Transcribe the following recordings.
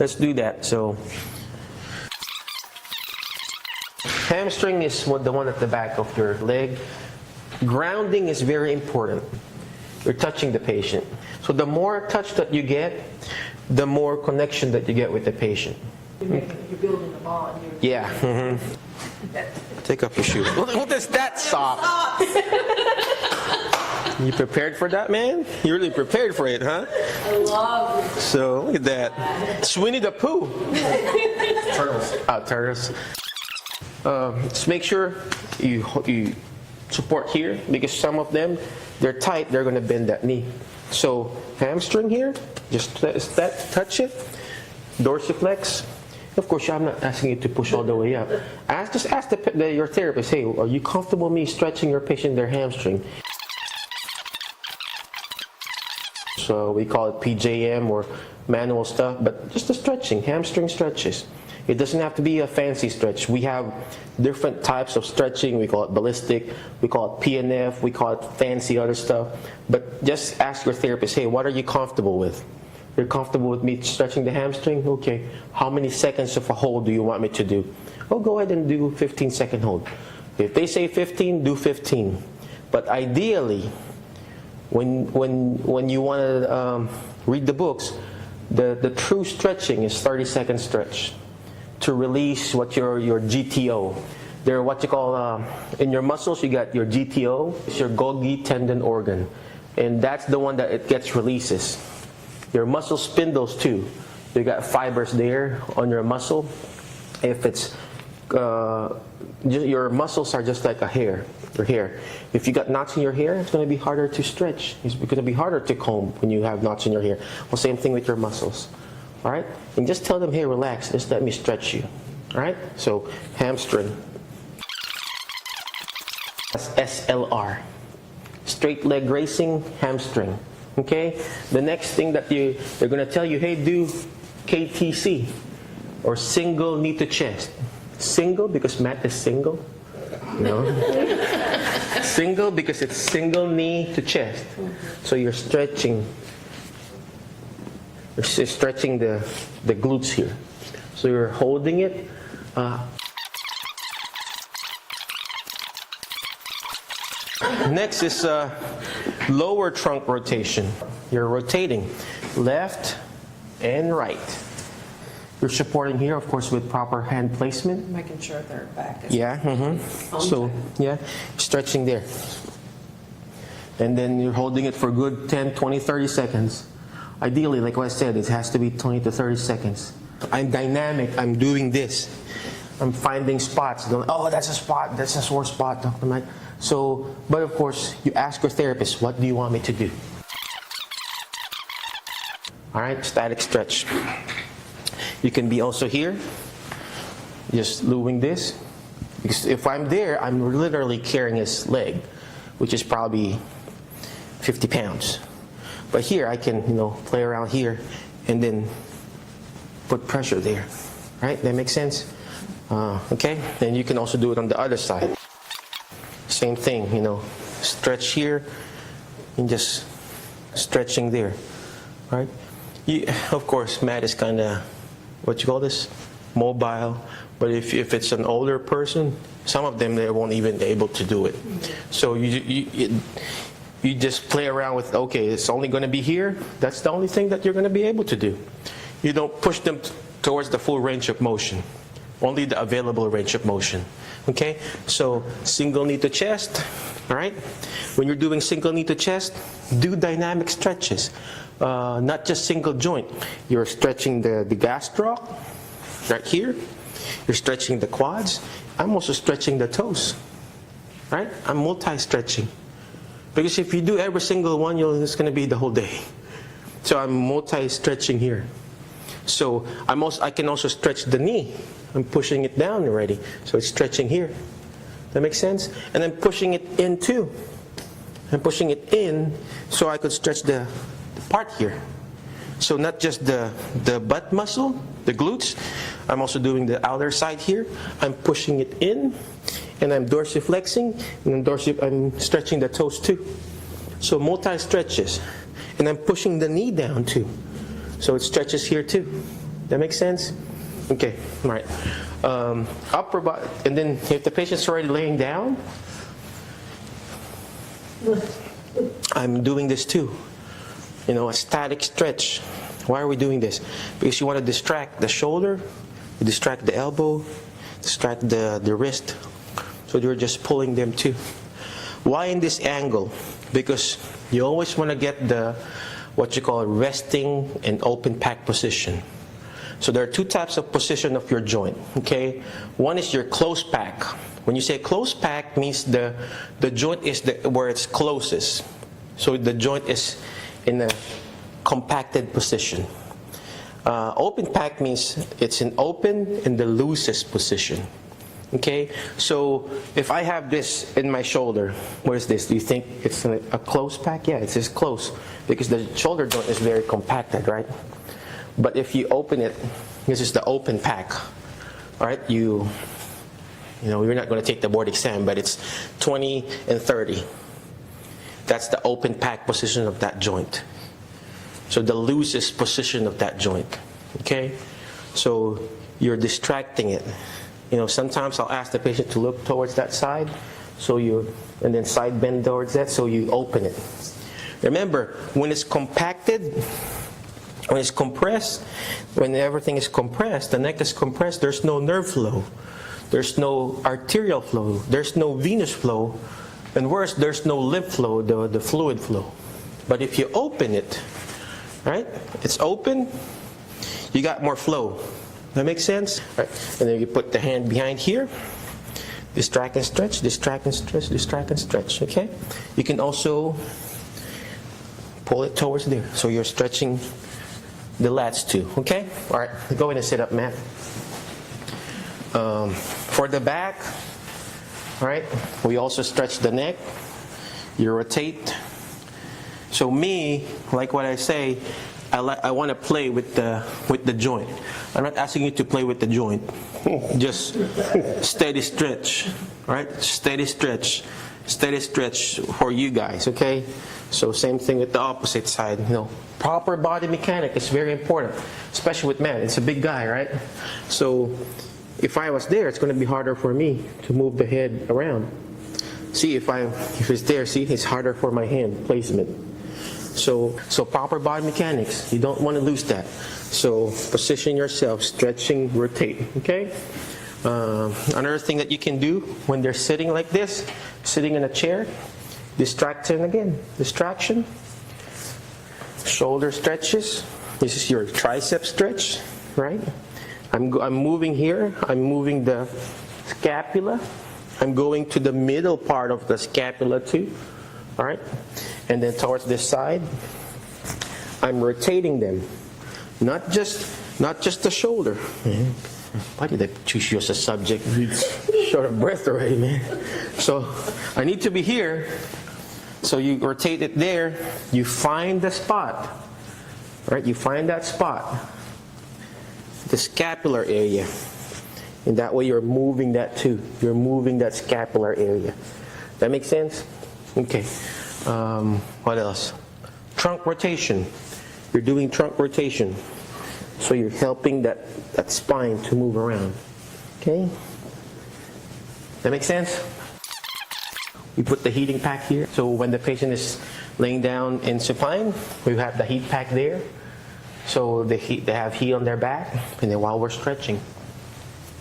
let's do that. So hamstring is the one at the back of your leg. Grounding is very important. You're touching the patient. So the more touch that you get, the more connection that you get with the patient. You're building a bond. Yeah. Take off your shoes. What is that sock? You prepared for that, man? You really prepared for it, huh? I love it. So look at that. Sweeney the Pooh. Turtles. Turtles. Just make sure you support here, because some of them, they're tight, they're going to bend that knee. So hamstring here, just touch it. Dorsiflex. Of course, I'm not asking you to push all the way up. Just ask your therapist, hey, are you comfortable me stretching your patient their hamstring? So we call it PJM or manual stuff, but just the stretching, hamstring stretches. It doesn't have to be a fancy stretch. We have different types of stretching. We call it ballistic, we call it PNF, we call it fancy other stuff. But just ask your therapist, hey, what are you comfortable with? You're comfortable with me stretching the hamstring? Okay. How many seconds of a hold do you want me to do? Oh, go ahead and do 15-second hold. If they say 15, do 15. But ideally, when you want to read the books, the true stretching is 30-second stretch to release what your GTO. They're what you call, in your muscles, you got your GTO, it's your Golgi tendon organ. And that's the one that it gets releases. Your muscle spindles too. You got fibers there on your muscle. If it's, your muscles are just like a hair, your hair. If you got knots in your hair, it's going to be harder to stretch. It's going to be harder to comb when you have knots in your hair. Well, same thing with your muscles. All right? And just tell them, hey, relax, just let me stretch you. All right? So, hamstring. That's SLR. Straight leg racing, hamstring. Okay? The next thing that they're going to tell you, hey, do KTC, or single knee to chest. Single because Matt is single. You know? Single because it's single knee to chest. So you're stretching. You're stretching the glutes here. So you're holding it. Next is lower trunk rotation. You're rotating left and right. You're supporting here, of course, with proper hand placement. Making sure their back is. Yeah. So, yeah, stretching there. And then you're holding it for good 10, 20, 30 seconds. Ideally, like what I said, it has to be 20 to 30 seconds. I'm dynamic. I'm doing this. I'm finding spots. Oh, that's a spot. That's a sore spot, Dr. Mike. So, but of course, you ask your therapist, what do you want me to do? All right, static stretch. You can be also here, just doing this. Because if I'm there, I'm literally carrying his leg, which is probably 50 pounds. But here, I can, play around here and then put pressure there. Right? That makes sense? Okay? And you can also do it on the other side. Same thing, stretch here and just stretching there. Right? Of course, Matt is kind of, what you call this? Mobile. But if it's an older person, some of them, they won't even be able to do it. So you just play around with, okay, it's only going to be here. That's the only thing that you're going to be able to do. You don't push them towards the full range of motion. Only the available range of motion. Okay? So single knee to chest. All right? When you're doing single knee to chest, do dynamic stretches. Not just single joint. You're stretching the gastroc right here. You're stretching the quads. I'm also stretching the toes. Right? I'm multi-stretching. Because if you do every single one, it's going to be the whole day. So I'm multi-stretching here. So I can also stretch the knee. I'm pushing it down already. So it's stretching here. That makes sense? And I'm pushing it in too. I'm pushing it in so I could stretch the part here. So not just the butt muscle, the glutes. I'm also doing the outer side here. I'm pushing it in. And I'm dorsiflexing, and I'm stretching the toes too. So multi-stretches. And I'm pushing the knee down too. So it stretches here too. That makes sense? Okay, all right. Upper body, and then if the patient's already laying down, I'm doing this too. You know, a static stretch. Why are we doing this? Because you want to distract the shoulder, you distract the elbow, distract the wrist. So you're just pulling them too. Why in this angle? Because you always want to get the what you call resting and open pack position. So there are two types of position of your joint. Okay, one is your close pack. When you say close pack, means the joint is where it's closest. So the joint is in a compacted position. Open pack means it's an open in the loosest position. Okay, so if I have this in my shoulder, what is this? Do you think it's a close pack? Yeah, it's just close because the shoulder joint is very compacted, right? But if you open it, this is the open pack. All right, you know, you're not going to take the board exam, but it's 20 and 30. That's the open pack position of that joint. So the loosest position of that joint. Okay, so you're distracting it. You know, sometimes I'll ask the patient to look towards that side, and then side bend towards that, so you open it. Remember, when it's compacted, when it's compressed, when everything is compressed, the neck is compressed, there's no nerve flow, there's no arterial flow, there's no venous flow, and worse, there's no lymph flow, the fluid flow. But if you open it, right, it's open, you got more flow. That makes sense? Right. And then you put the hand behind here. Distract and stretch, distract and stretch, distract and stretch. Okay? You can also pull it towards there. So you're stretching the lats too. Okay? Alright, go ahead and sit up, Matt. For the back, alright, we also stretch the neck. You rotate. So me, like what I say, I want to play with the joint. I'm not asking you to play with the joint. Just steady stretch, right? Steady stretch for you guys, okay? So same thing with the opposite side. You know, proper body mechanic is very important, especially with man. It's a big guy, right? So if I was there, it's going to be harder for me to move the head around. See, if it's there, see, it's harder for my hand placement. So proper body mechanics, you don't want to lose that. So position yourself, stretching, rotate, okay? Another thing that you can do when they're sitting like this, sitting in a chair, distraction again, distraction, shoulder stretches. This is your tricep stretch, right? I'm moving here, I'm moving the scapula, I'm going to the middle part of the scapula too, all right? And then towards this side, I'm rotating them. Not just the shoulder. Man, why did I choose you as a subject? Short of breath already, man. So I need to be here. So you rotate it there. You find the spot. Right? You find that spot. The scapular area. And that way you're moving that too. You're moving that scapular area. That make sense? Okay. What else? Trunk rotation. You're doing trunk rotation. So you're helping that spine to move around. Okay? That make sense? We put the heating pack here. So when the patient is laying down in supine, we have the heat pack there. So they have heat on their back, and then while we're stretching,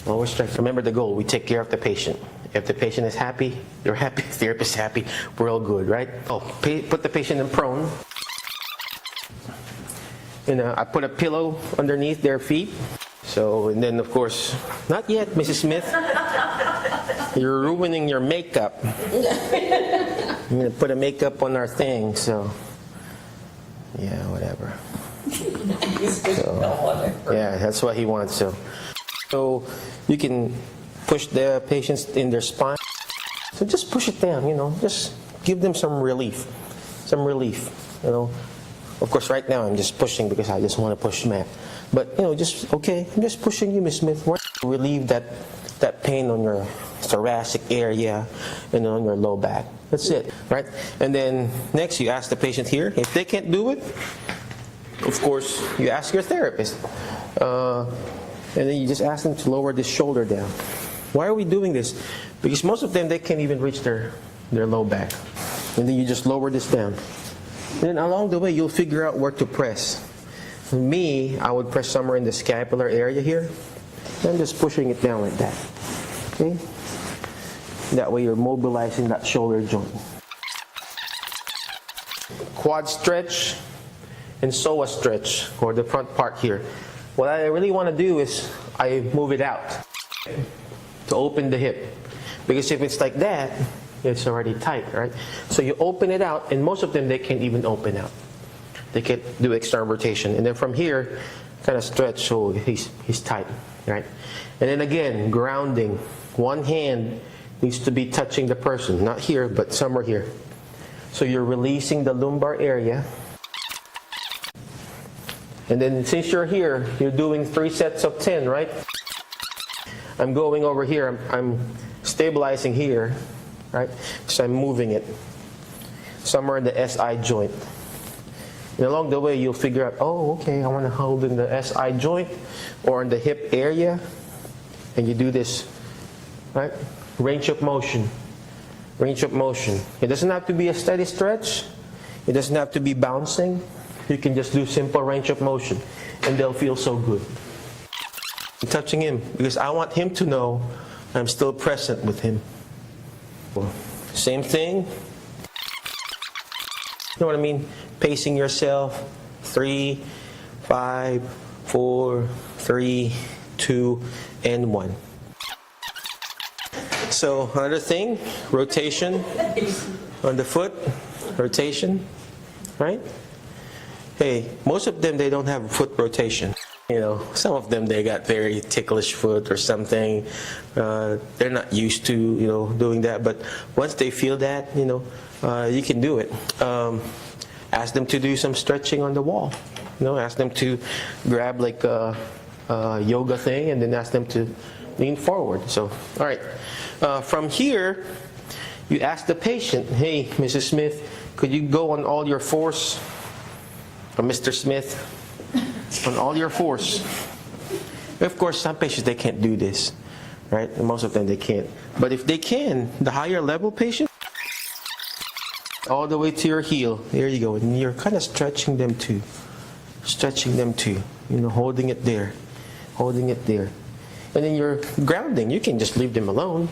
remember the goal, we take care of the patient. If the patient is happy, you're happy, the therapist is happy, we're all good, right? Oh, put the patient in prone. And I put a pillow underneath their feet. So, and then of course, not yet, Mrs. Smith. You're ruining your makeup. I'm going to put a makeup on our thing, so yeah, whatever. So, yeah, that's what he wants. So you can push the patients in their spine. So just push it down, just give them some relief. You know. Of course, right now I'm just pushing because I just want to push Matt. But just okay. I'm just pushing you, Miss Smith. Relieve that pain on your thoracic area and on your low back. That's it, right? And then next, you ask the patient here. If they can't do it, of course, you ask your therapist. And then you just ask them to lower this shoulder down. Why are we doing this? Because most of them, they can't even reach their low back. And then you just lower this down. And then along the way, you'll figure out where to press. For me, I would press somewhere in the scapular area here. And just pushing it down like that. Okay? That way you're mobilizing that shoulder joint. Quad stretch and psoas stretch, or the front part here. What I really want to do is I move it out to open the hip. Because if it's like that, it's already tight, right? So you open it out, and most of them, they can't even open out. They can't do external rotation. And then from here, kind of stretch, so he's tight, right? And then again, grounding. One hand needs to be touching the person. Not here, but somewhere here. So you're releasing the lumbar area. And then since you're here, you're doing 3 sets of 10, right? I'm going over here. I'm stabilizing here, right? So I'm moving it somewhere in the SI joint. And along the way, you'll figure out, oh, okay, I want to hold in the SI joint or in the hip area. And you do this, right? Range of motion. Range of motion. It doesn't have to be a steady stretch. It doesn't have to be bouncing. You can just do simple range of motion, and they'll feel so good. I'm touching him because I want him to know I'm still present with him. Same thing. You know what I mean? Pacing yourself. 3, 5, 4, 3, 2, and 1. So another thing, rotation on the foot, rotation, right? Hey, most of them, they don't have foot rotation. You know, some of them, they got very ticklish foot or something. They're not used to, you know, doing that. But once they feel that, you know, you can do it. Ask them to do some stretching on the wall. You know, ask them to grab like a yoga thing and then ask them to lean forward. So, all right. From here, you ask the patient, hey, Mrs. Smith, could you go on all your fours? Or Mr. Smith, on all your fours. Of course, some patients, they can't do this, right? And most of them, they can't. But if they can, the higher level patient, all the way to your heel. There you go. And you're kind of stretching them too. Stretching them too. You know, holding it there. Holding it there. And then you're grounding. You can just leave them alone.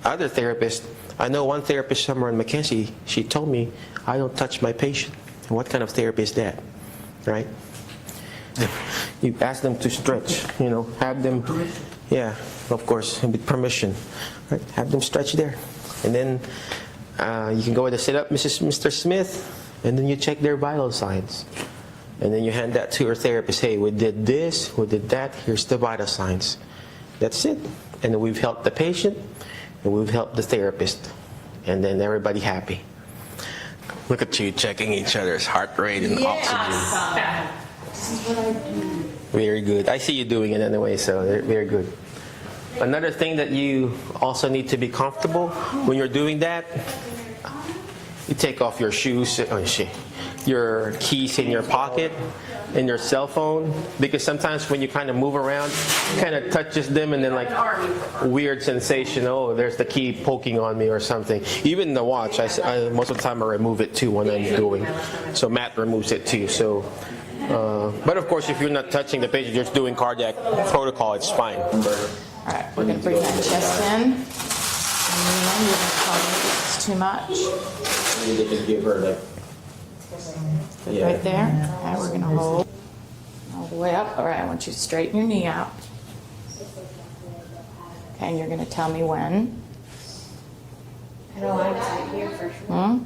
Other therapists, I know one therapist somewhere in Mackenzie, she told me, I don't touch my patient. What kind of therapy is that, right? You ask them to stretch, you know, have them, yeah, of course, with permission, right? Have them stretch there. And then you can go with a sit-up, Mr. Smith, and then you check their vital signs. And then you hand that to your therapist. Hey, we did this, we did that, here's the vital signs. That's it. And then we've helped the patient, and we've helped the therapist. And then everybody happy. Look at you checking each other's heart rate and oxygen. This is what I do. Very good. I see you doing it anyway, so very good. Another thing that you also need to be comfortable when you're doing that, you take off your shoes, your keys in your pocket, and your cell phone, because sometimes when you kind of move around, it kind of touches them and then like weird sensation, oh, there's the key poking on me or something. Even the watch, I most of the time I remove it too when I'm doing. So Matt removes it too. So, but of course, if you're not touching the patient, you're just doing cardiac protocol, it's fine. All right, we're going to bring that chest in. And then you're going to tell me if it's too much. You just give her like. Good, right there. Okay, we're going to hold all the way up. All right, I want you to straighten your knee out. Okay, and you're going to tell me when. I don't like to here for sure. Hmm?